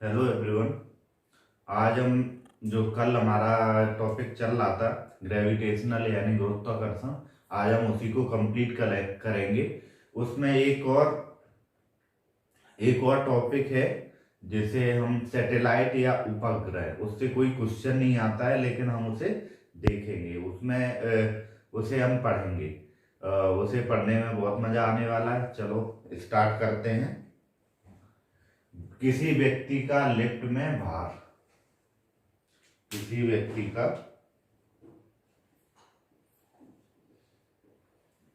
Hello everyone. आज हम जो कल हमारा टॉपिक चल रहा था ग्रेविटेशनल यानी गुरुत्वाकर्षण, आज हम उसी को कंप्लीट करेंगे। उसमें एक और टॉपिक है जिसे हम सैटेलाइट या उपग्रह, उससे कोई क्वेश्चन नहीं आता है लेकिन हम उसे देखेंगे, उसे हम पढ़ेंगे। उसे पढ़ने में बहुत मजा आने वाला है। चलो स्टार्ट करते हैं। किसी व्यक्ति का लिफ्ट में भार, किसी व्यक्ति का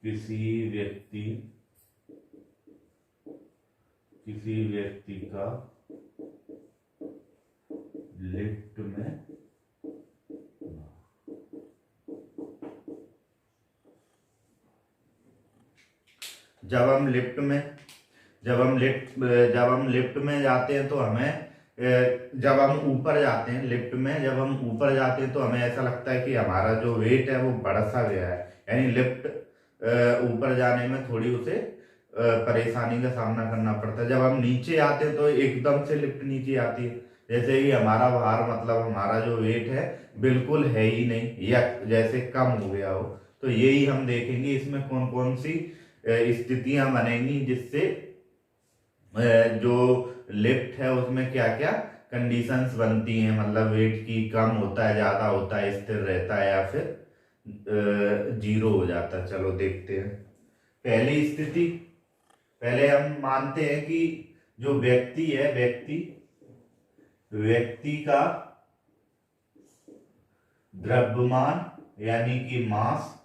किसी व्यक्ति किसी व्यक्ति का लिफ्ट में जब हम लिफ्ट में जब हम लिफ्ट में जाते हैं तो हमें जब हम ऊपर जाते हैं लिफ्ट में, जब हम ऊपर जाते हैं तो हमें ऐसा लगता है कि हमारा जो वेट है वो बढ़ सा गया है, यानी लिफ्ट ऊपर जाने में थोड़ी उसे परेशानी का सामना करना पड़ता है। जब हम नीचे आते हैं तो एकदम से लिफ्ट नीचे आती है, जैसे ही हमारा भार मतलब हमारा जो वेट है बिल्कुल है ही नहीं या जैसे कम हो गया हो। तो यही हम देखेंगे इसमें कौन कौन सी स्थितियां बनेंगी जिससे जो लिफ्ट है उसमें क्या क्या कंडीशंस बनती हैं, मतलब वेट की कम होता है, ज्यादा होता है, स्थिर रहता है या फिर जीरो हो जाता है। चलो देखते हैं। पहली स्थिति, पहले हम मानते हैं कि जो व्यक्ति है व्यक्ति का द्रव्यमान यानी कि मास,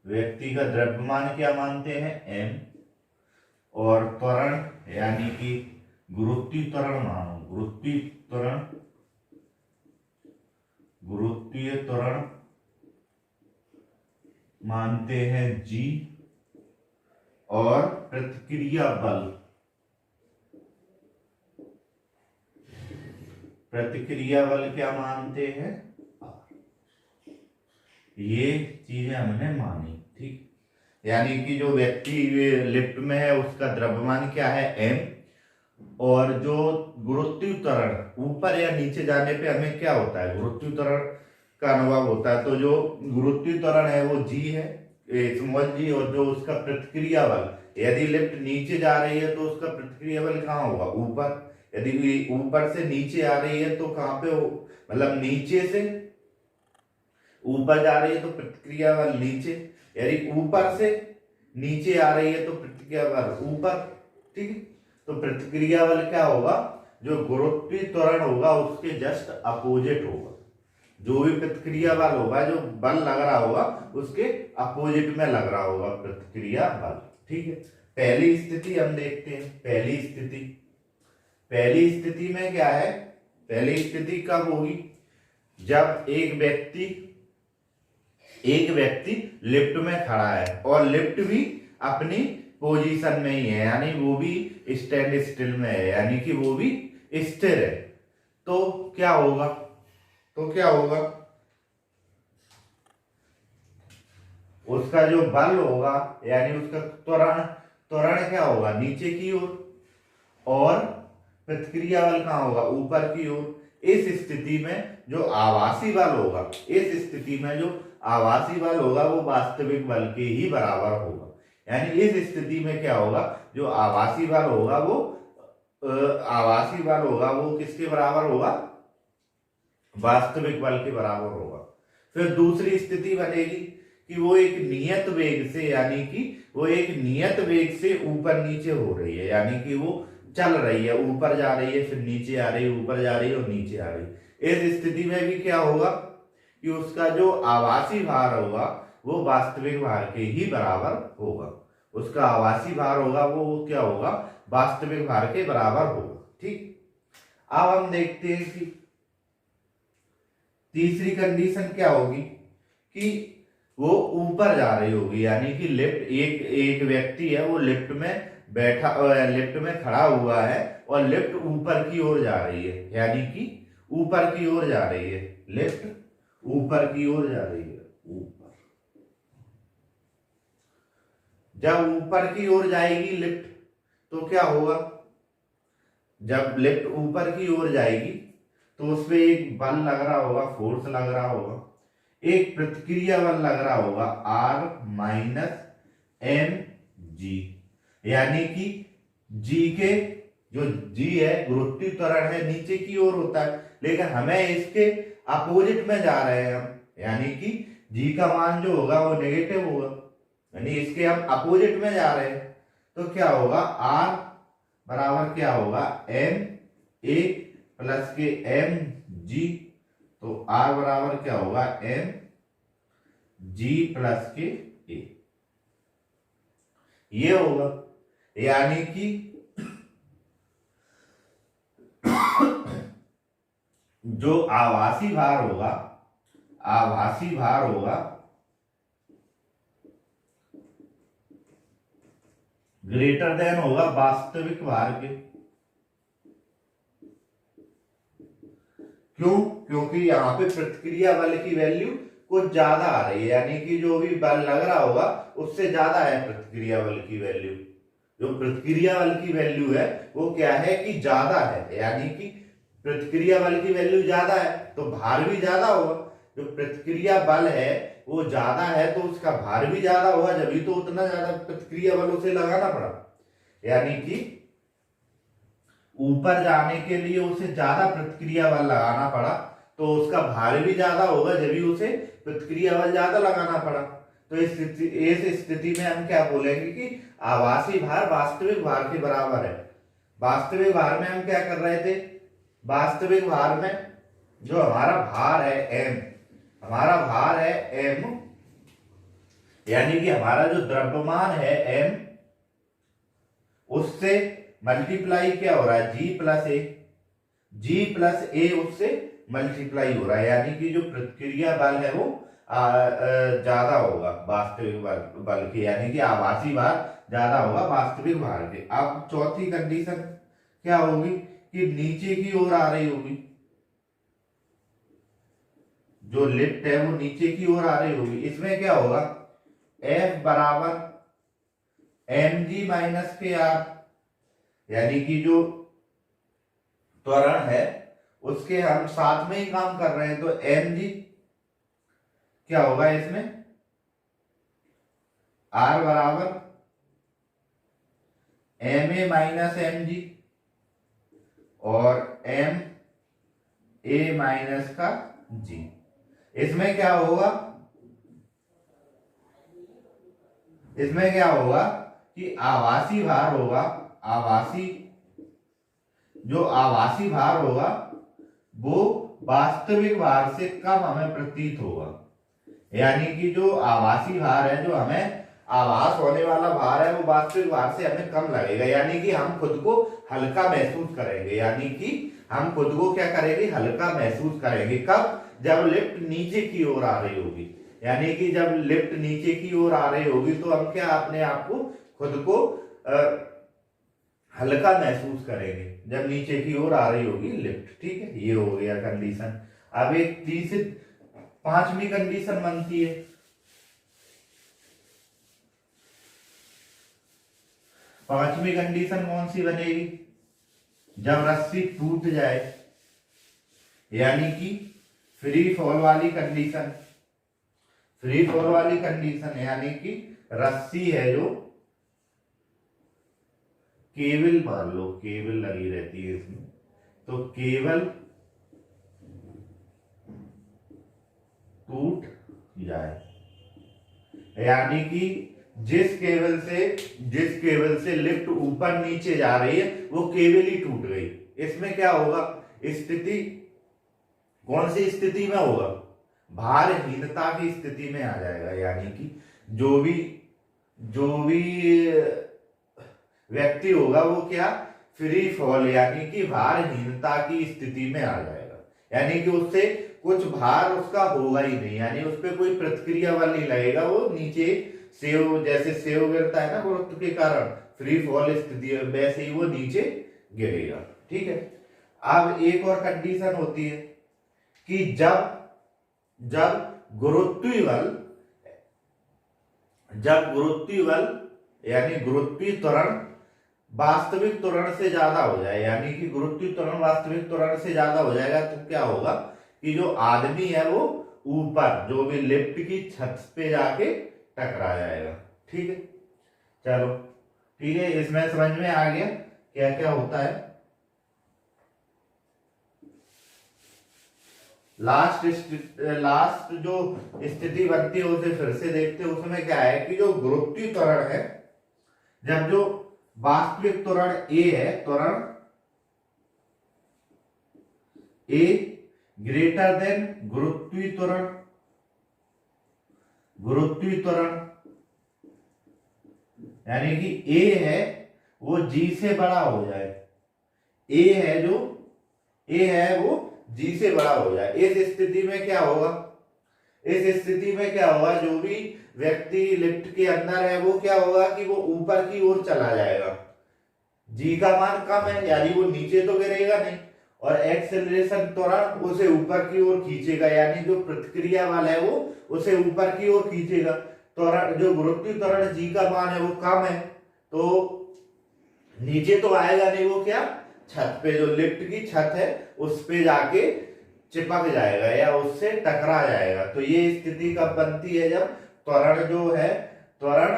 व्यक्ति का द्रव्यमान क्या मानते हैं m, और त्वरण यानी कि गुरुत्वीय त्वरण मानो, गुरुत्वीय त्वरण मानते हैं g, और प्रतिक्रिया बल क्या मानते हैं r। ये चीजें हमने मानी, ठीक। यानी कि जो व्यक्ति लिफ्ट में है उसका द्रव्यमान क्या है m, और जो गुरुत्वीय त्वरण ऊपर या नीचे जाने पे हमें क्या होता है, गुरुत्वीय त्वरण का अनुभव होता है। तो जो गुरुत्वीय त्वरण है वो g है, स्मॉल g, और जो उसका प्रतिक्रिया बल, यदि लिफ्ट नीचे जा रही है तो उसका प्रतिक्रिया बल कहाँ होगा, ऊपर। यदि ऊपर से नीचे आ रही है तो कहाँ पे हो, मतलब नीचे से ऊपर जा रही है तो प्रतिक्रिया बल नीचे, यदि ऊपर से नीचे आ रही है तो प्रतिक्रिया बल ऊपर, ठीक है। तो प्रतिक्रिया बल क्या होगा, जो गुरुत्वीय त्वरण होगा उसके जस्ट अपोजिट होगा। जो भी प्रतिक्रिया बल होगा, जो बल लग रहा होगा उसके अपोजिट में लग रहा होगा प्रतिक्रिया बल, ठीक है। पहली स्थिति हम देखते हैं। पहली स्थिति में क्या है, पहली स्थिति कब होगी, जब एक व्यक्ति लिफ्ट में खड़ा है और लिफ्ट भी अपनी पोजीशन में ही है, यानी वो भी स्टैंड स्टिल में है, यानी कि वो भी स्थिर है। तो क्या होगा, उसका जो बल होगा यानी उसका त्वरण त्वरण क्या होगा, नीचे की ओर, और प्रतिक्रिया बल कहाँ होगा, ऊपर की ओर। इस स्थिति में जो आभासी बल होगा वो वास्तविक बल के ही बराबर होगा। यानी इस स्थिति में क्या होगा, जो आभासी बल होगा वो किसके बराबर होगा, वास्तविक बल के बराबर होगा। फिर दूसरी स्थिति बनेगी कि वो एक नियत वेग से, यानी कि वो एक नियत वेग से ऊपर नीचे हो रही है, यानी कि वो चल रही है, ऊपर जा रही है फिर नीचे आ रही है, ऊपर जा रही है और नीचे आ रही है। इस स्थिति में भी क्या होगा कि उसका जो आभासी भार होगा वो वास्तविक भार के ही बराबर होगा। उसका आभासी भार होगा वो क्या होगा, वास्तविक भार के बराबर होगा, ठीक। अब हम देखते हैं कि तीसरी कंडीशन क्या होगी, कि वो ऊपर जा रही होगी, यानी कि एक व्यक्ति है वो लिफ्ट में खड़ा हुआ है और लिफ्ट ऊपर की ओर जा रही है, यानी कि ऊपर की ओर जा रही है, लिफ्ट ऊपर की ओर जा रही है, ऊपर। जब ऊपर की ओर जाएगी लिफ्ट तो क्या होगा, जब लिफ्ट ऊपर की ओर जाएगी तो उसपे एक बल लग रहा होगा, फोर्स लग रहा होगा, एक प्रतिक्रिया बल लग रहा होगा R-mg, यानी कि जी के जो जी है गुरुत्वीय त्वरण है नीचे की ओर होता है, लेकिन हमें इसके अपोजिट में जा रहे हैं हम, यानी कि जी का मान जो होगा वो नेगेटिव होगा, यानी इसके हम अपोजिट में जा रहे हैं। तो क्या होगा, R बराबर क्या होगा, एम ए प्लस के एम जी। तो R बराबर क्या होगा, एम जी प्लस के ए, ये होगा। यानी कि जो आभासी भार होगा, आभासी भार होगा ग्रेटर देन होगा वास्तविक भार के। क्यों? क्योंकि यहाँ पे प्रतिक्रिया बल की वैल्यू कुछ ज्यादा आ रही है, यानी कि जो भी बल लग रहा होगा उससे ज्यादा है प्रतिक्रिया बल की वैल्यू। जो प्रतिक्रिया बल की वैल्यू है वो क्या है कि ज्यादा है, यानी कि प्रतिक्रिया बल की वैल्यू ज्यादा है तो भार भी ज्यादा होगा। जो प्रतिक्रिया बल है वो ज्यादा है तो उसका भार भी ज्यादा होगा, जब तो उतना ज्यादा प्रतिक्रिया बल उसे लगाना पड़ा, यानी कि ऊपर जाने के लिए उसे ज्यादा प्रतिक्रिया बल लगाना पड़ा तो उसका भार भी ज्यादा होगा, जब भी उसे प्रतिक्रिया बल ज्यादा लगाना पड़ा। तो इस स्थिति में हम क्या बोलेंगे कि आभासी भार वास्तविक भार के बराबर है। वास्तविक भार में हम क्या कर रहे थे, वास्तविक भार में जो हमारा भार है एम, हमारा भार है एम, यानी कि हमारा जो द्रव्यमान है एम, उससे मल्टीप्लाई क्या हो रहा है, जी प्लस ए, जी प्लस ए उससे मल्टीप्लाई हो रहा है, यानी कि जो प्रतिक्रिया बल है वो ज्यादा होगा वास्तविक बल के, यानी कि आभासी भार ज्यादा होगा वास्तविक भार के। अब चौथी कंडीशन क्या होगी कि नीचे की ओर आ रही होगी, जो लिफ्ट है वो नीचे की ओर आ रही होगी। इसमें क्या होगा, F बराबर mg माइनस के आर, यानी कि जो त्वरण है उसके हम साथ में ही काम कर रहे हैं, तो mg क्या होगा इसमें, R बराबर ma माइनस mg और m a माइनस का g। इसमें क्या होगा, इसमें क्या होगा कि आभासी भार होगा, आभासी जो आभासी भार होगा वो वास्तविक भार से कम हमें प्रतीत होगा, यानी कि जो आभासी भार है, जो हमें आभास होने वाला भार है वो वास्तविक भार से हमें कम लगेगा, यानी कि हम खुद को हल्का महसूस करेंगे, यानी कि हम खुद को क्या करेंगे, हल्का महसूस करेंगे। कब, जब लिफ्ट नीचे की ओर आ रही होगी, यानी कि जब लिफ्ट नीचे की ओर आ रही होगी तो हम क्या अपने आप को खुद को हल्का महसूस करेंगे जब नीचे की ओर आ रही होगी लिफ्ट। ठीक है, ये हो गया कंडीशन। अब एक तीसरी पांचवी कंडीशन बनती है, पांचवी कंडीशन कौन सी बनेगी, जब रस्सी टूट जाए, यानी कि फ्री फॉल वाली कंडीशन। फ्री फॉल वाली कंडीशन यानी कि रस्सी है जो केबल, मान लो केबल लगी रहती है इसमें, तो केबल टूट जाए, यानी कि जिस केबल से लिफ्ट ऊपर नीचे जा रही है वो केबल ही टूट गई। इसमें क्या होगा, स्थिति कौन सी स्थिति में होगा, भारहीनता की स्थिति में आ जाएगा, यानी कि जो भी व्यक्ति होगा वो क्या, फ्री फॉल यानी कि भारहीनता की स्थिति में आ जाएगा, यानी कि उससे कुछ भार उसका होगा ही नहीं, यानी उस पर कोई प्रतिक्रिया बल नहीं लगेगा, वो नीचे सेव, जैसे सेव गिरता है ना गुरुत्व के कारण, फ्री फॉल स्थिति वैसे ही वो नीचे गिरेगा। ठीक है, अब एक और कंडीशन होती है कि जब गुरुत्वीय बल यानी गुरुत्वीय त्वरण वास्तविक त्वरण से ज्यादा हो जाए, यानी कि गुरुत्वीय त्वरण वास्तविक त्वरण से ज्यादा हो जाएगा, तो क्या होगा कि जो आदमी है वो ऊपर जो भी लिफ्ट की छत पे जाके टकरा जाएगा। ठीक है, चलो ठीक है, इसमें समझ में आ गया क्या क्या होता है। लास्ट जो स्थिति बनती है उसे फिर से देखते हैं। उसमें क्या है कि जो गुरुत्वीय त्वरण है, जब जो वास्तविक त्वरण ए है, त्वरण ए ग्रेटर देन गुरुत्वीय त्वरण, गुरुत्वीय त्वरण यानी कि ए है वो जी से बड़ा हो जाए, ए है जो ए है वो जी से बड़ा हो जाए। इस स्थिति में क्या होगा, इस स्थिति में क्या होगा, जो भी व्यक्ति लिफ्ट के अंदर है वो क्या होगा कि वो ऊपर की ओर चला जाएगा। जी का मान कम है यानी वो नीचे तो गिरेगा नहीं, और एक्सेलरेशन त्वरण उसे ऊपर की ओर खींचेगा, यानी जो प्रतिक्रिया बल है वो उसे ऊपर की ओर खींचेगा। त्वरण जो गुरुत्वीय त्वरण जी का मान है वो कम है, तो नीचे तो आएगा नहीं, वो क्या छत पे जो लिफ्ट की छत है उस पे जाके चिपक जाएगा या उससे टकरा जाएगा। तो ये स्थिति कब बनती है, जब त्वरण जो है, त्वरण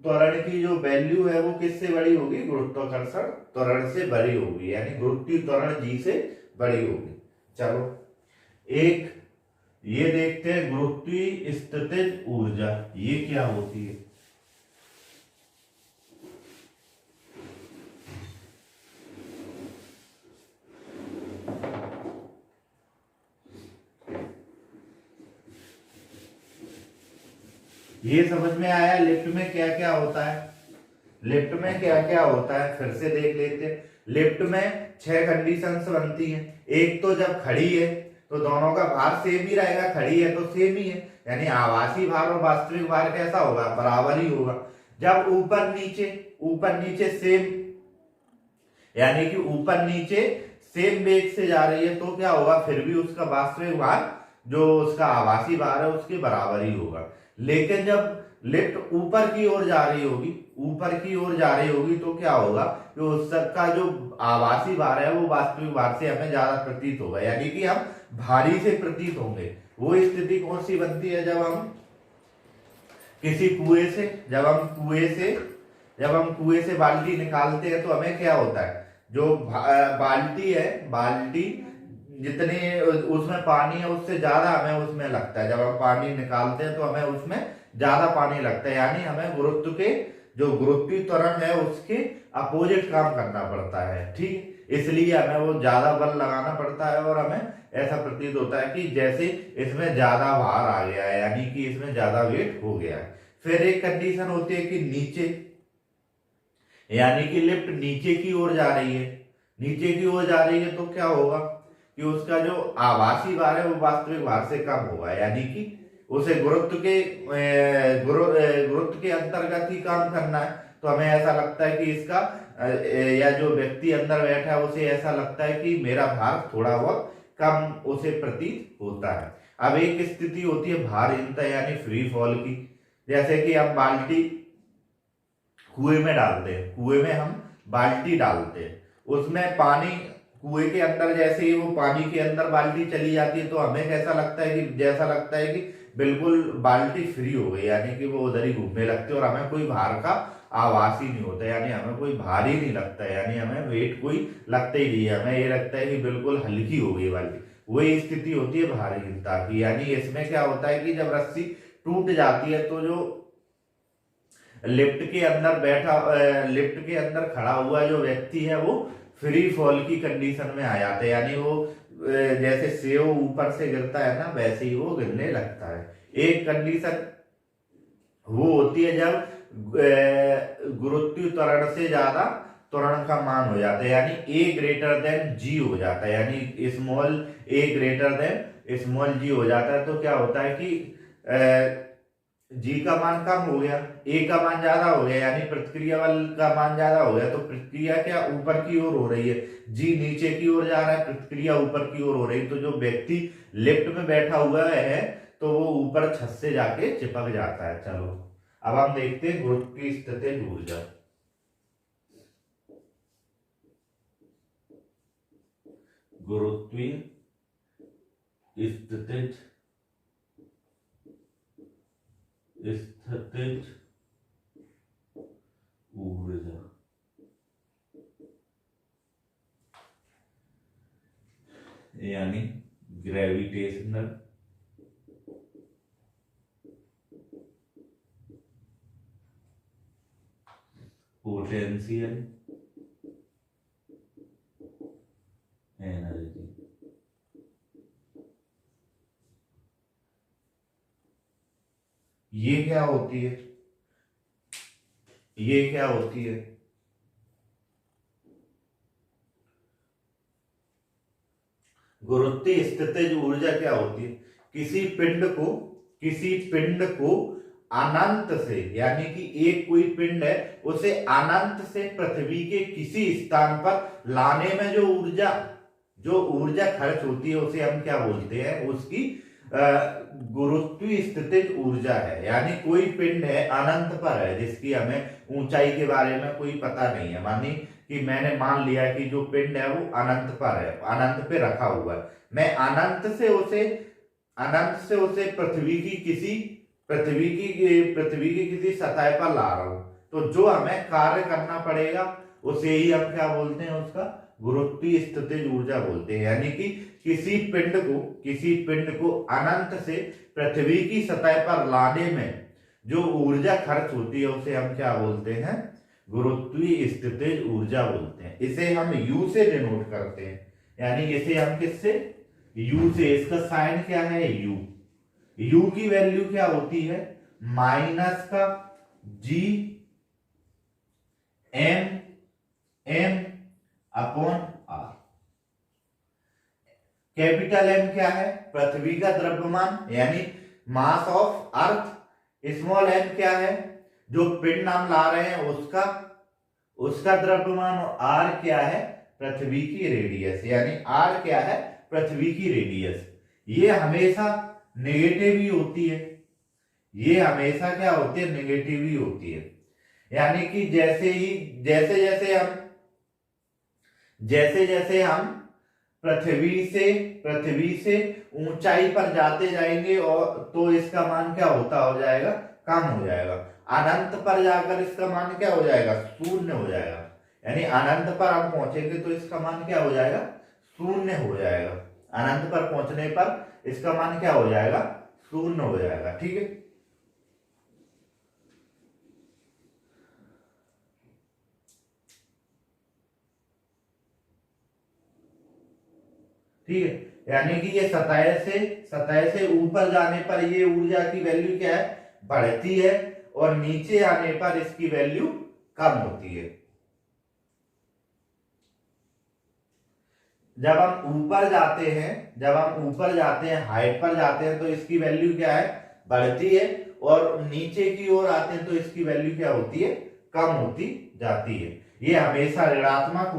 त्वरण की जो वैल्यू है वो किससे बड़ी होगी, गुरुत्वाकर्षण त्वरण से बड़ी होगी, यानी गुरुत्वीय त्वरण जी से बड़ी होगी। चलो एक ये देखते हैं गुरुत्वीय स्थितिज ऊर्जा, ये क्या होती है। ये समझ में आया लिफ्ट में क्या क्या होता है, लिफ्ट में क्या क्या होता है फिर से देख लेते हैं। लिफ्ट में 6 कंडीशंस बनती हैं। एक तो जब खड़ी है तो दोनों का भार सेम ही रहेगा, खड़ी है तो सेम ही है, यानी आभासी भार और वास्तविक भार कैसा होगा, बराबर ही होगा। जब ऊपर नीचे सेम, यानी कि ऊपर नीचे सेम वेग से जा रही है तो क्या होगा, फिर भी उसका वास्तविक भार जो उसका आभासी भार है उसके बराबर ही होगा। लेकिन जब लिफ्ट ऊपर की ओर जा रही होगी, ऊपर की ओर जा रही होगी तो क्या होगा कि उसका जो आभासी भार है वो वास्तविक भार से हमें ज्यादा प्रतीत होगा, यानी कि हम भारी से प्रतीत होंगे। वो स्थिति कौन सी बनती है, जब हम किसी कुएं से जब हम कुएं से बाल्टी निकालते हैं तो हमें क्या होता है, जो बाल्टी है, बाल्टी जितने उसमें पानी है उससे ज्यादा हमें उसमें लगता है। जब हम पानी निकालते हैं तो हमें उसमें ज्यादा पानी लगता है, यानी हमें गुरुत्व के जो गुरुत्वीय त्वरण है उसके अपोजिट काम करना पड़ता है। ठीक, इसलिए हमें वो ज्यादा बल लगाना पड़ता है और हमें ऐसा प्रतीत होता है कि जैसे इसमें ज्यादा भार आ गया है, यानी कि इसमें ज्यादा वेट हो गया है। फिर एक कंडीशन होती है कि नीचे, यानी कि लिफ्ट नीचे की ओर जा रही है, नीचे की ओर जा रही है तो क्या होगा कि उसका जो आभासी भार है वो वास्तविक भार से कम होगा, यानी कि उसे गुरुत्व के अंतर्गत ही काम करना है। तो हमें ऐसा लगता है कि इसका या जो व्यक्ति अंदर बैठा है उसे ऐसा लगता है कि मेरा भार थोड़ा बहुत कम उसे प्रतीत होता है। अब एक स्थिति होती है भारहीनता यानी फ्री फॉल की, जैसे कि हम बाल्टी कुएं में डालते हैं, कुएं में हम बाल्टी डालते हैं, उसमें पानी कुएं के अंदर जैसे ही वो पानी के अंदर बाल्टी चली जाती है तो हमें कैसा लगता है कि जैसा लगता है कि बिल्कुल बाल्टी फ्री हो गई, यानी कि वो उधर ही घूमने लगती है और हमें कोई भार का आभास ही नहीं होता, यानी हमें कोई भार ही नहीं लगता, यानी हमें वेट कोई लगता ही नहीं है, हमें ये लगता है कि बिल्कुल हल्की हो गई बाल्टी। वही स्थिति होती है भारहीनता की, यानी इसमें क्या होता है कि जब रस्सी टूट जाती है तो जो लिफ्ट के अंदर खड़ा हुआ जो व्यक्ति है वो फ्री फॉल की कंडीशन में आ जाता है, यानी वो जैसे सेव ऊपर से गिरता है ना वैसे ही वो गिरने लगता है। एक कंडीशन वो होती है जब गुरुत्वीय त्वरण से ज्यादा त्वरण का मान हो जाता है, यानी ए ग्रेटर देन जी हो जाता है, यानी स्मॉल ए ग्रेटर देन स्मॉल जी हो जाता है। तो क्या होता है कि जी का मान कम हो गया, ए का मान ज्यादा हो गया, यानी प्रतिक्रिया बल का मान ज्यादा हो गया, तो प्रतिक्रिया क्या ऊपर की ओर हो रही है, जी नीचे की ओर जा रहा है, प्रतिक्रिया ऊपर की ओर हो रही है। तो जो व्यक्ति लिफ्ट में बैठा हुआ है तो वो ऊपर छत से जाके चिपक जाता है। चलो अब हम देखते हैं गुरुत्व की स्थितिज ऊर्जा। गुरुत्वीय स्थितिज ऊर्जा, यानी ग्रेविटेशनल पोटेंशियल एनर्जी। ये क्या होती है? ये क्या होती है? गुरुत्वीय स्थितिज ऊर्जा क्या होती है? किसी पिंड को अनंत से, यानी कि एक कोई पिंड है उसे अनंत से पृथ्वी के किसी स्थान पर लाने में जो ऊर्जा खर्च होती है उसे हम क्या बोलते हैं? उसकी गुरुत्वीय स्थितिज ऊर्जा है। यानी कोई पिंड है अनंत पर है, जिसकी हमें ऊंचाई के बारे में कोई पता नहीं है। मानी कि मैंने मान लिया कि जो पिंड है वो अनंत पर है, अनंत पे रखा हुआ है। मैं अनंत से उसे पृथ्वी की किसी सतह पर ला रहा हूं, तो जो हमें कार्य करना पड़ेगा उसे ही हम क्या बोलते हैं? उसका गुरुत्वीय स्थितिज ऊर्जा बोलते हैं। यानी कि किसी पिंड को अनंत से पृथ्वी की सतह पर लाने में जो ऊर्जा खर्च होती है उसे हम क्या बोलते हैं? गुरुत्वीय स्थितिज ऊर्जा बोलते हैं। इसे हम U से डिनोट करते हैं। यानी इसे हम किससे? U से। इसका साइन क्या है? U की वैल्यू क्या होती है? माइनस का G M upon R। Capital M क्या है? पृथ्वी का द्रव्यमान, यानी mass of earth. Small m क्या है? जो पिंड हम ला रहे हैं उसका द्रव्यमान। और R क्या है? पृथ्वी की रेडियस, यानी R क्या है? पृथ्वी की रेडियस। ये हमेशा नेगेटिव ही होती है। ये हमेशा क्या होती है? नेगेटिव ही होती है। यानी कि जैसे जैसे हम पृथ्वी से ऊंचाई पर जाते जाएंगे और तो इसका मान क्या होता हो जाएगा? कम हो जाएगा। अनंत पर जाकर इसका मान क्या हो जाएगा? शून्य हो जाएगा। यानी अनंत पर हम पहुंचेंगे तो इसका मान क्या हो जाएगा? शून्य हो जाएगा। अनंत पर पहुंचने पर इसका मान क्या हो जाएगा? शून्य हो जाएगा। ठीक है। ठीक है। यानी कि ये सतह से ऊपर जाने पर ये ऊर्जा की वैल्यू क्या है? बढ़ती है, और नीचे आने पर इसकी वैल्यू कम होती है। जब हम ऊपर जाते हैं हाइट पर जाते हैं तो इसकी वैल्यू क्या है? बढ़ती है, और नीचे की ओर आते हैं तो इसकी वैल्यू क्या होती है? कम होती जाती है। ये हमेशा ऋणात्मक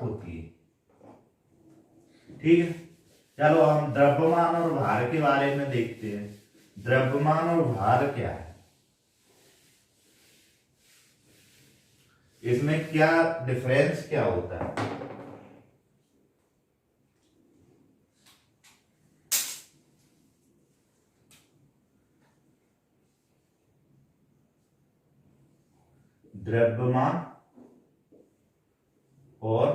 होती है। ठीक है। चलो हम द्रव्यमान और भार के बारे में देखते हैं। द्रव्यमान और भार क्या है, इसमें क्या डिफरेंस क्या होता है? द्रव्यमान और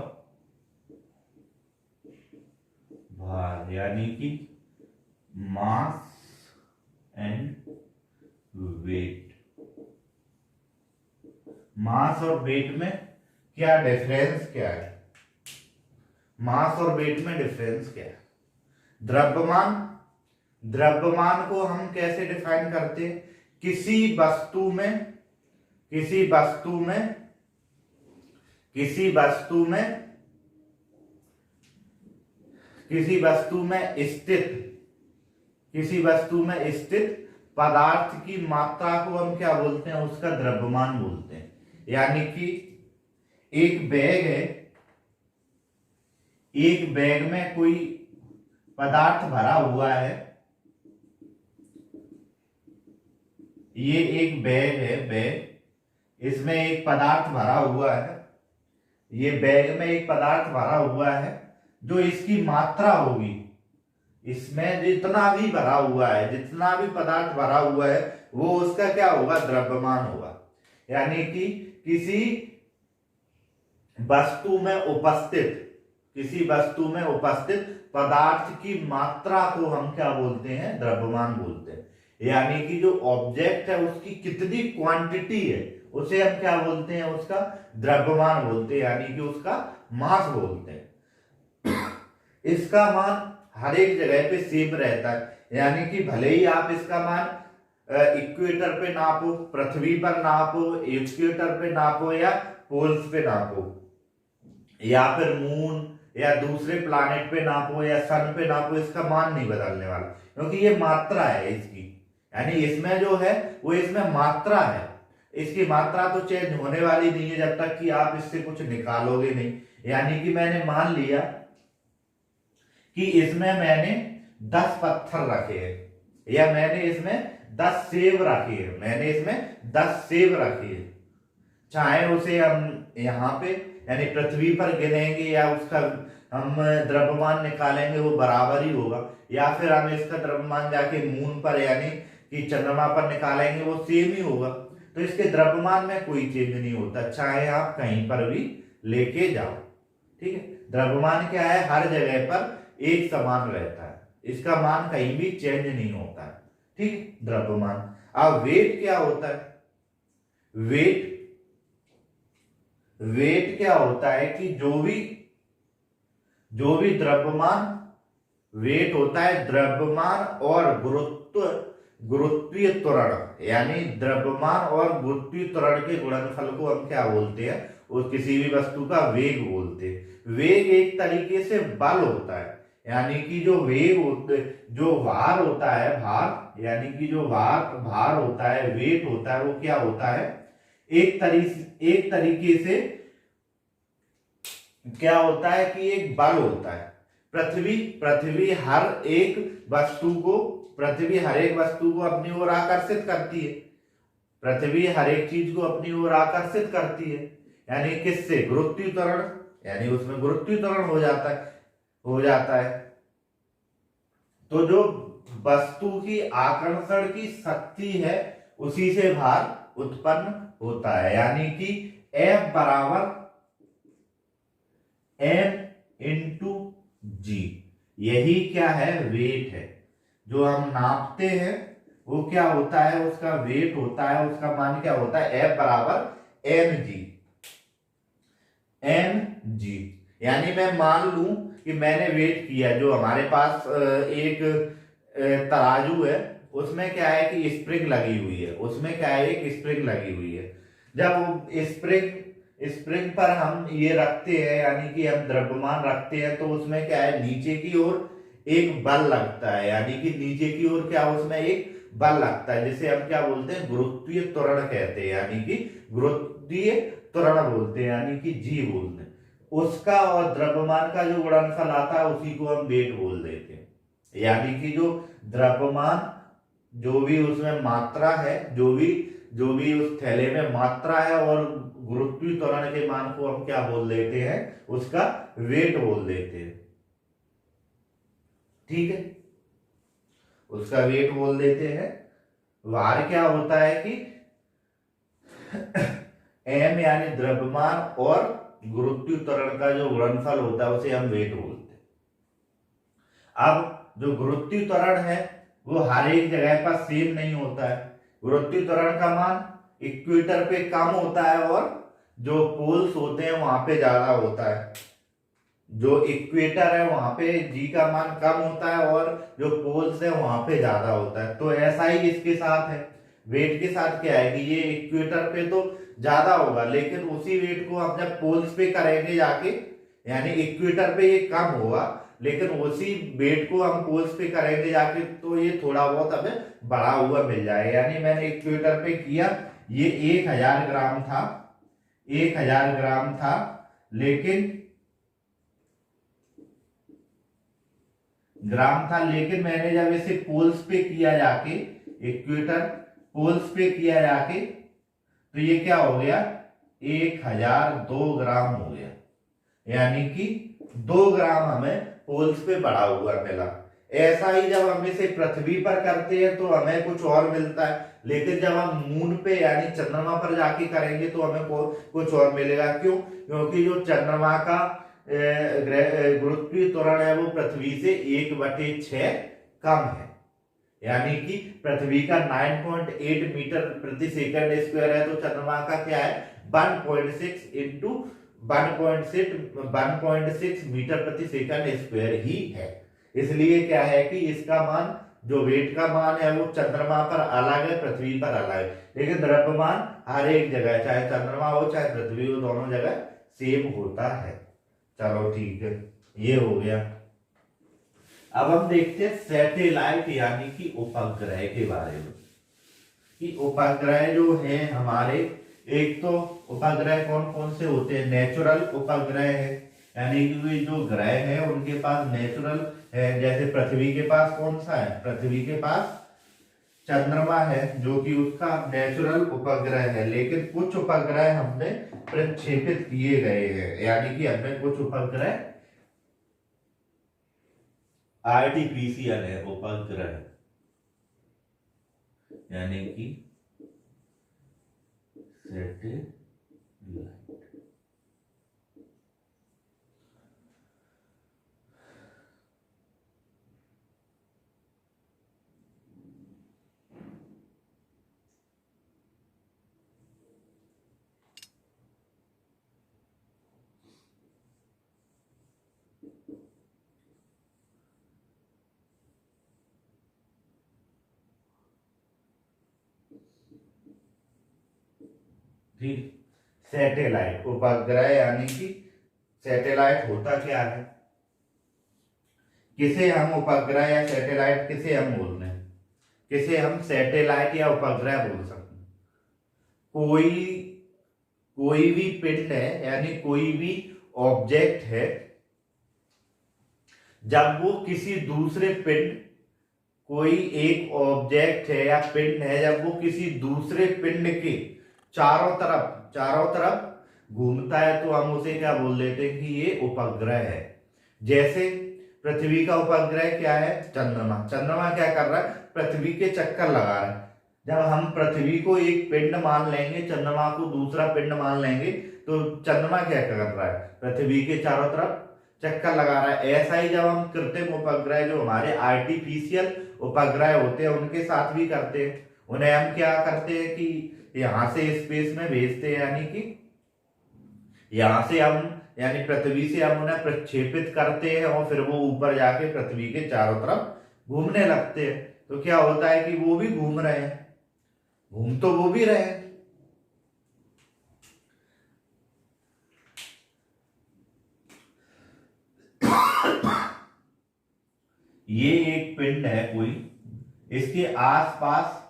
भार, यानी कि मास एंड वेट। मास और वेट में क्या डिफरेंस क्या है? मास और वेट में डिफरेंस क्या है? द्रव्यमान को हम कैसे डिफाइन करते हैं? किसी वस्तु में स्थित पदार्थ की मात्रा को हम क्या बोलते हैं? उसका द्रव्यमान बोलते हैं। यानी कि एक बैग में कोई पदार्थ भरा हुआ है। ये एक बैग है, इसमें एक पदार्थ भरा हुआ है। ये बैग में एक पदार्थ भरा हुआ है, जो इसकी मात्रा होगी, इसमें जितना भी भरा हुआ है, जितना भी पदार्थ भरा हुआ है, वो उसका क्या होगा, द्रव्यमान होगा। यानी कि किसी वस्तु में उपस्थित, किसी वस्तु में उपस्थित पदार्थ की मात्रा को हम क्या बोलते हैं, द्रव्यमान बोलते हैं। यानी कि जो ऑब्जेक्ट है उसकी कितनी क्वांटिटी है उसे हम क्या बोलते हैं, उसका द्रव्यमान बोलते हैं, यानी कि उसका मास बोलते हैं। इसका मान हर एक जगह पे सेम रहता है, यानी कि भले ही आप इसका मान इक्वेटर पे नापो, पृथ्वी पर नापो, इक्वेटर पे नापो, या पोल्स पे नापो, या फिर मून या दूसरे प्लानेट पे नापो, या सन पे नापो, इसका मान नहीं बदलने वाला, क्योंकि ये मात्रा है इसकी। यानी इसमें जो है वो इसमें मात्रा है, इसकी मात्रा तो चेंज होने वाली नहीं है जब तक कि आप इससे कुछ निकालोगे नहीं। यानी कि मैंने मान लिया कि इसमें मैंने 10 पत्थर रखे हैं, या मैंने इसमें 10 सेब रखे हैं, मैंने इसमें 10 सेब रखे हैं। चाहे उसे हम यहाँ पे यानी पृथ्वी पर गिनेंगे या उसका हम द्रव्यमान निकालेंगे, वो बराबर ही होगा, या फिर हम इसका द्रव्यमान जाके मून पर यानी कि चंद्रमा पर निकालेंगे, वो सेम ही होगा। तो इसके द्रव्यमान में कोई चेंज नहीं होता, चाहे आप कहीं पर भी लेके जाओ। ठीक है, द्रव्यमान क्या है, हर जगह पर एक समान रहता है, इसका मान कहीं भी चेंज नहीं होता है। ठीक है, द्रव्यमान। अब वेट क्या होता है, वेट क्या होता है कि जो भी द्रव्यमान, वेट होता है द्रव्यमान और गुरुत्वीय त्वरण, यानी द्रव्यमान और गुरुत्वीय त्वरण के गुणनफल को हम क्या बोलते हैं, वो किसी भी वस्तु का वेग बोलते हैं। वेग एक तरीके से बल होता है, यानी कि जो जो भार होता है, भार यानी कि जो भार होता है, वेट होता है, वो क्या होता है, एक तरीके से क्या होता है कि एक बल होता है। पृथ्वी हर एक वस्तु को अपनी ओर आकर्षित करती है, पृथ्वी हर एक चीज को अपनी ओर आकर्षित करती है, यानी किससे, गुरुत्वीय त्वरण, यानी उसमें गुरुत्वीय त्वरण हो जाता है। तो जो वस्तु की आकर्षण की शक्ति है उसी से भार उत्पन्न होता है, यानी कि F बराबर m इंटू जी, यही क्या है, वेट है। जो हम नापते हैं वो क्या होता है, उसका वेट होता है, उसका मान क्या होता है, F बराबर mg। यानी मैं मान लूं कि मैंने वेट किया, जो हमारे पास एक तराजू है, उसमें क्या है कि स्प्रिंग लगी हुई है, उसमें क्या है, एक स्प्रिंग लगी हुई है। जब स्प्रिंग पर हम ये रखते हैं, यानी कि हम द्रव्यमान रखते हैं, तो उसमें क्या है, नीचे की ओर एक बल लगता है, यानी कि नीचे की ओर क्या, उसमें एक बल लगता है, जिसे हम क्या बोलते हैं, गुरुत्वीय त्वरण कहते हैं, यानी कि गुरुत्वीय त्वरण बोलते हैं, यानी कि जी बोलते हैं। उसका और द्रव्यमान का जो गुणनफल आता है उसी को हम वेट बोल देते हैं। यानी कि जो द्रव्यमान, जो भी उसमें मात्रा है, जो भी उस थैले में मात्रा है, और गुरुत्वीय त्वरण के मान को हम क्या बोल देते हैं, उसका वेट बोल देते हैं। ठीक है, उसका वेट बोल देते हैं। भार क्या होता है कि m यानी द्रव्यमान और गुरुत्वीय त्वरण का जो गुणनफल होता है उसे हम वेट बोलते हैं। अब जो गुरुत्वीय त्वरण है वो हर एक जगह पर सेम नहीं होता है। गुरुत्वीय त्वरण का मान इक्वेटर पे कम होता है, और जो पोल्स होते हैं वहां पे ज्यादा होता है। जो इक्वेटर है वहां पे जी का मान कम होता है, और जो पोल्स है वहां पे ज्यादा होता है। तो ऐसा ही इसके साथ है, वेट के साथ क्या है कि ये इक्वेटर पे तो ज्यादा होगा, लेकिन उसी वेट को हम जब पोल्स पे करेंगे जाके, यानी इक्वेटर पे ये कम होगा, लेकिन उसी वेट को हम पोल्स पे करेंगे जाके तो ये थोड़ा बहुत हमें बढ़ा हुआ मिल जाएगा। यानी मैंने इक्वेटर पे किया, ये 1000 ग्राम था, 1000 ग्राम था, लेकिन मैंने जब इसे पोल्स पे किया जाके, इक्वेटर पोल्स पे किया जाके, तो ये क्या हो गया, 1002 ग्राम हो गया। यानी कि 2 ग्राम हमें पोल्स पे बढ़ा हुआ मिला। ऐसा ही जब हम इसे पृथ्वी पर करते हैं तो हमें कुछ और मिलता है, लेकिन जब हम मून पे यानी चंद्रमा पर जाके करेंगे तो हमें कुछ और मिलेगा। क्यों? क्योंकि जो चंद्रमा का गुरुत्वीय त्वरण है वो पृथ्वी से 1/6 कम है। यानी कि पृथ्वी का 9.8 मीटर प्रति सेकंड स्क्वायर है, तो चंद्रमा का क्या है 1.6 इंटू 1.6 मीटर प्रति सेकंड स्क्वायर ही है। इसलिए क्या है कि इसका मान, जो वेट का मान है वो चंद्रमा पर अलग है, पृथ्वी पर अलग है, लेकिन द्रव्यमान हर एक जगह, चाहे चंद्रमा हो चाहे पृथ्वी हो, दोनों जगह सेम होता है। चलो ठीक है, ये हो गया। अब हम देखते हैं सैटेलाइट यानी कि उपग्रह के बारे में, कि उपग्रह जो है हमारे, एक तो उपग्रह कौन कौन से होते हैं, नेचुरल उपग्रह है, यानी कि जो ग्रह है उनके पास नेचुरल है। जैसे पृथ्वी के पास कौन सा है, पृथ्वी के पास चंद्रमा है जो कि उसका नेचुरल उपग्रह है, लेकिन कुछ उपग्रह हमने प्रक्षेपित किए गए हैं, यानी कि हमने कुछ उपग्रह आर्टिफिशियल है उपग्रह, यानी कि सैटेलाइट। ठीक, सैटेलाइट उपग्रह, यानी कि सैटेलाइट होता क्या है, किसे हम उपग्रह या सैटेलाइट किसे हम बोल रहे हैं, किसे हम सैटेलाइट या उपग्रह बोल सकते हैं। कोई कोई भी पिंड है, यानी कोई भी ऑब्जेक्ट है, जब वो किसी दूसरे पिंड, कोई एक ऑब्जेक्ट है या पिंड है, जब वो किसी दूसरे पिंड के चारों तरफ घूमता है तो हम उसे क्या बोल देते हैं कि ये उपग्रह है। जैसे पृथ्वी का उपग्रह क्या है, चंद्रमा। चंद्रमा क्या कर रहा है, पृथ्वी के चक्कर लगा रहा है। जब हम पृथ्वी को एक पिंड मान लेंगे, चंद्रमा को दूसरा पिंड मान लेंगे, तो चंद्रमा क्या कर रहा है, पृथ्वी के चारों तरफ चक्कर लगा रहा है। ऐसा ही जब हम कृत्रिम उपग्रह, जो हमारे आर्टिफिशियल उपग्रह होते हैं, उनके साथ भी करते हैं। उन्हें हम क्या करते हैं कि यहां से स्पेस में भेजते हैं, यानी कि यहां से हम, यानी पृथ्वी से हम उन्हें प्रक्षेपित करते हैं और फिर वो ऊपर जाके पृथ्वी के चारों तरफ घूमने लगते हैं। तो क्या होता है कि वो भी घूम रहे हैं, घूम तो वो भी रहे हैं। ये एक पिंड है कोई, इसके आसपास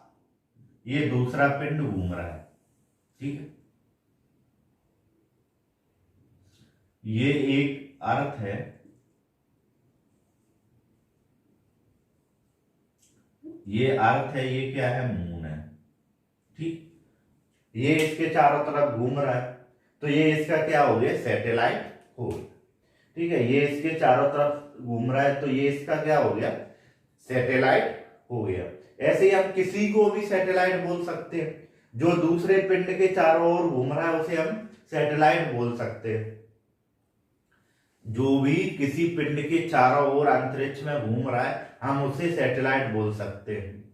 ये दूसरा पिंड घूम रहा है, ठीक है। ये एक अर्थ है, ये अर्थ है, ये क्या है, मून है, ठीक। ये इसके चारों तरफ घूम रहा है, तो ये इसका क्या हो गया, सैटेलाइट हो गया, ठीक है। ये इसके चारों तरफ घूम रहा है तो ये इसका क्या हो गया, सैटेलाइट हो गया। ऐसे ही हम किसी को भी सैटेलाइट बोल सकते हैं, जो दूसरे पिंड के चारों ओर घूम रहा है उसे हम सैटेलाइट बोल सकते हैं। जो भी किसी पिंड के चारों ओर अंतरिक्ष में घूम रहा है हम उसे सैटेलाइट बोल सकते हैं।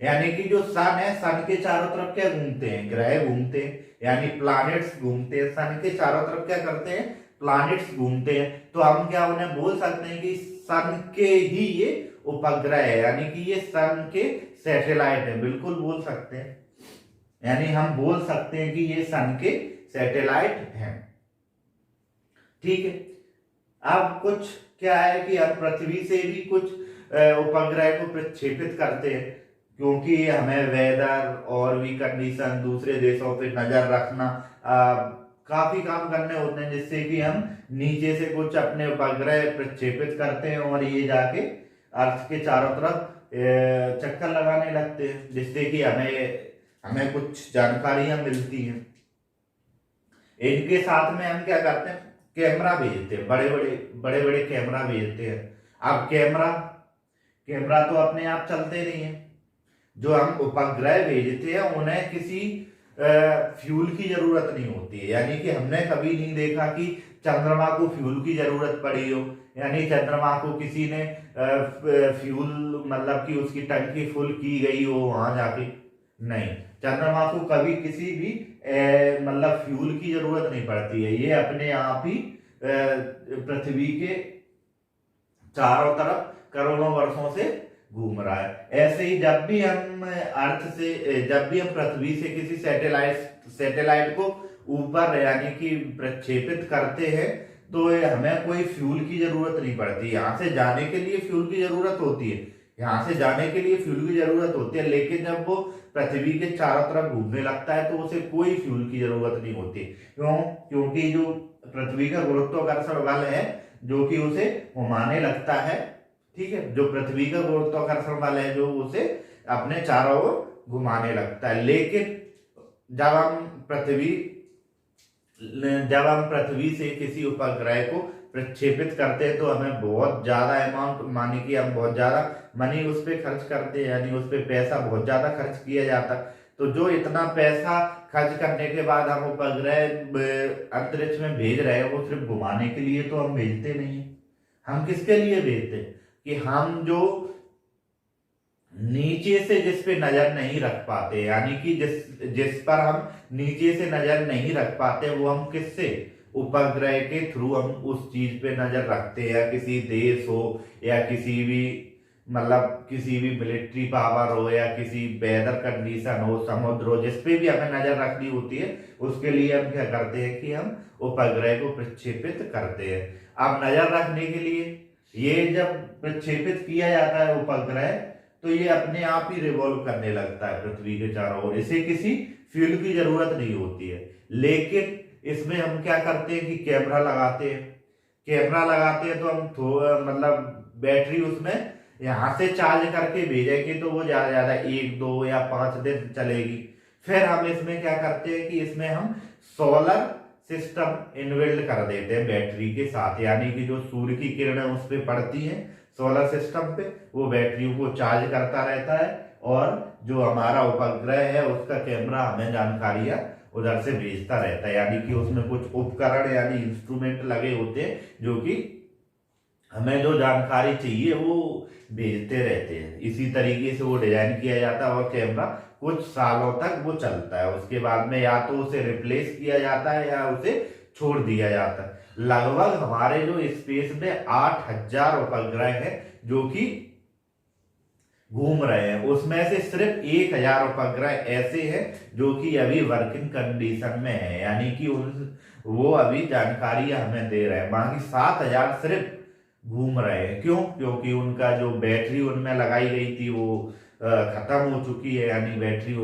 यानी कि जो सन है, सन के चारों तरफ क्या घूमते हैं, ग्रह घूमते हैं, यानी प्लैनेट्स घूमते हैं। सन के चारों तरफ क्या करते हैं, प्लैनेट्स घूमते हैं। तो हम क्या उन्हें बोल सकते हैं कि सन के ही ये उपग्रह है, यानी कि ये सन के सैटेलाइट है, बिल्कुल बोल सकते हैं। यानी हम बोल सकते हैं कि ये सन के सैटेलाइट हैं, ठीक है। अब कुछ क्या है कि हम पृथ्वी से भी कुछ उपग्रह को प्रक्षेपित करते हैं, क्योंकि हमें वेदर और भी कंडीशन, दूसरे देशों पे नजर रखना, काफी काम करने होते हैं, जिससे कि हम नीचे से कुछ अपने उपग्रह प्रक्षेपित करते हैं और ये जाके अर्थ के चारों तरफ चक्कर लगाने लगते हैं, जिससे कि हमें कुछ जानकारियां मिलती हैं। इनके साथ में हम क्या करते हैं, कैमरा भेजते हैं, बड़े बड़े कैमरा भेजते हैं। अब कैमरा तो अपने आप चलते नहीं है। जो हम उपग्रह भेजते हैं उन्हें किसी फ्यूल की जरूरत नहीं होती है। यानी कि हमने कभी नहीं देखा कि चंद्रमा को फ्यूल की जरूरत पड़ी हो, यानी चंद्रमा को किसी ने फ्यूल मतलब कि उसकी टंकी फुल की गई हो वहां जाके, नहीं। चंद्रमा को कभी किसी भी मतलब फ्यूल की जरूरत नहीं पड़ती है। ये अपने आप ही पृथ्वी के चारों तरफ करोड़ों वर्षों से घूम रहा है। ऐसे ही जब भी हम पृथ्वी से किसी सैटेलाइट को ऊपर यानी कि प्रक्षेपित करते हैं तो हमें कोई फ्यूल की जरूरत नहीं पड़ती। यहाँ से जाने के लिए फ्यूल की जरूरत होती है, लेकिन जब वो पृथ्वी के चारों तरफ घूमने लगता है तो उसे कोई फ्यूल की जरूरत नहीं होती। क्यों? क्योंकि जो पृथ्वी का गुरुत्वाकर्षण बल है जो कि उसे घुमाने लगता है, ठीक है, जो पृथ्वी का गुरुत्वाकर्षण बल है जो उसे अपने चारों ओर घुमाने लगता है। लेकिन जब हम पृथ्वी से किसी उपग्रह को प्रक्षेपित करते हैं तो हमें बहुत ज्यादा अमाउंट, मानी कि हम बहुत ज्यादा मनी उस पर खर्च करते हैं, यानी उस पर पैसा बहुत ज्यादा खर्च किया जाता है। तो जो इतना पैसा खर्च करने के बाद हम उपग्रह अंतरिक्ष में भेज रहे हैं वो सिर्फ घुमाने के लिए तो हम भेजते नहीं है। हम किसके लिए भेजते हैं कि हम जो नीचे से जिस पे नजर नहीं रख पाते, यानी कि जिस पर हम नीचे से नजर नहीं रख पाते वो हम किससे, उपग्रह के थ्रू हम उस चीज पे नजर रखते हैं। किसी देश हो या किसी भी मिलिट्री पावर हो या किसी वेदर कंडीशन हो, समुद्र हो, जिस पे भी हमें नजर रखनी होती है उसके लिए हम क्या करते हैं कि हम उपग्रह को प्रक्षेपित करते हैं। अब नजर रखने के लिए ये जब प्रक्षेपित किया जाता है उपग्रह तो ये अपने आप ही रिवॉल्व करने लगता है पृथ्वी के चारों ओर, इसे किसी फ्यूल की जरूरत नहीं होती है। लेकिन इसमें हम क्या करते हैं कि कैमरा लगाते हैं तो हम बैटरी उसमें यहां से चार्ज करके भेजेंगे तो वो ज्यादा ज्यादा 1, 2 या 5 दिन चलेगी। फिर हम इसमें क्या करते हैं कि इसमें हम सोलर सिस्टम इनबिल्ड कर देते हैं बैटरी के साथ, यानी कि जो सूर्य की किरणें उस पर पड़ती हैं सोलर सिस्टम पे, वो बैटरी को चार्ज करता रहता है और जो हमारा उपग्रह है उसका कैमरा हमें जानकारियां उधर से भेजता रहता है। यानी कि उसमें कुछ उपकरण यानी इंस्ट्रूमेंट लगे होते हैं जो कि हमें जो जानकारी चाहिए वो भेजते रहते हैं। इसी तरीके से वो डिजाइन किया जाता है और कैमरा कुछ सालों तक वो चलता है। उसके बाद में या तो उसे रिप्लेस किया जाता है या उसे छोड़ दिया जाता है। लगभग हमारे जो स्पेस में 8000 उपग्रह हैं जो कि घूम रहे हैं, उसमें से सिर्फ 1000 उपग्रह ऐसे हैं जो कि अभी वर्किंग कंडीशन में है, यानी कि वो अभी जानकारियां हमें दे रहे हैं। बाकी 7000 सिर्फ घूम रहे हैं। क्यों? क्योंकि उनका जो बैटरी उनमें लगाई गई थी वो खत्म हो चुकी है, यानी बैटरी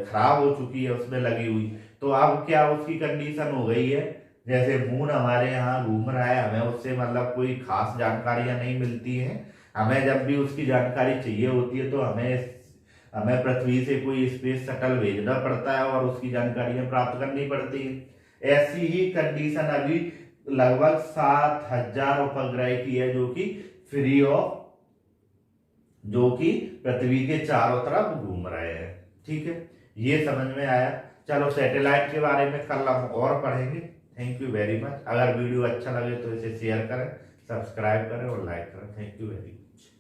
खराब हो चुकी है उसमें लगी हुई। तो अब क्या उसकी कंडीशन हो गई है, जैसे मून हमारे यहाँ घूम रहा है, हमें उससे कोई खास जानकारियां नहीं मिलती हैं। हमें जब भी उसकी जानकारी चाहिए होती है तो हमें पृथ्वी से कोई स्पेस शटल भेजना पड़ता है और उसकी जानकारियां प्राप्त करनी पड़ती है। ऐसी ही कंडीशन अभी लगभग 7000 उपग्रह की है जो कि फ्री ऑफ, जो कि पृथ्वी के चारों तरफ घूम रहे हैं। ठीक है, ये समझ में आया। चलो सैटेलाइट के बारे में कल हम और पढ़ेंगे। Thank you very much. अगर वीडियो अच्छा लगे तो इसे शेयर करें, सब्सक्राइब करें और लाइक करें। Thank you very much.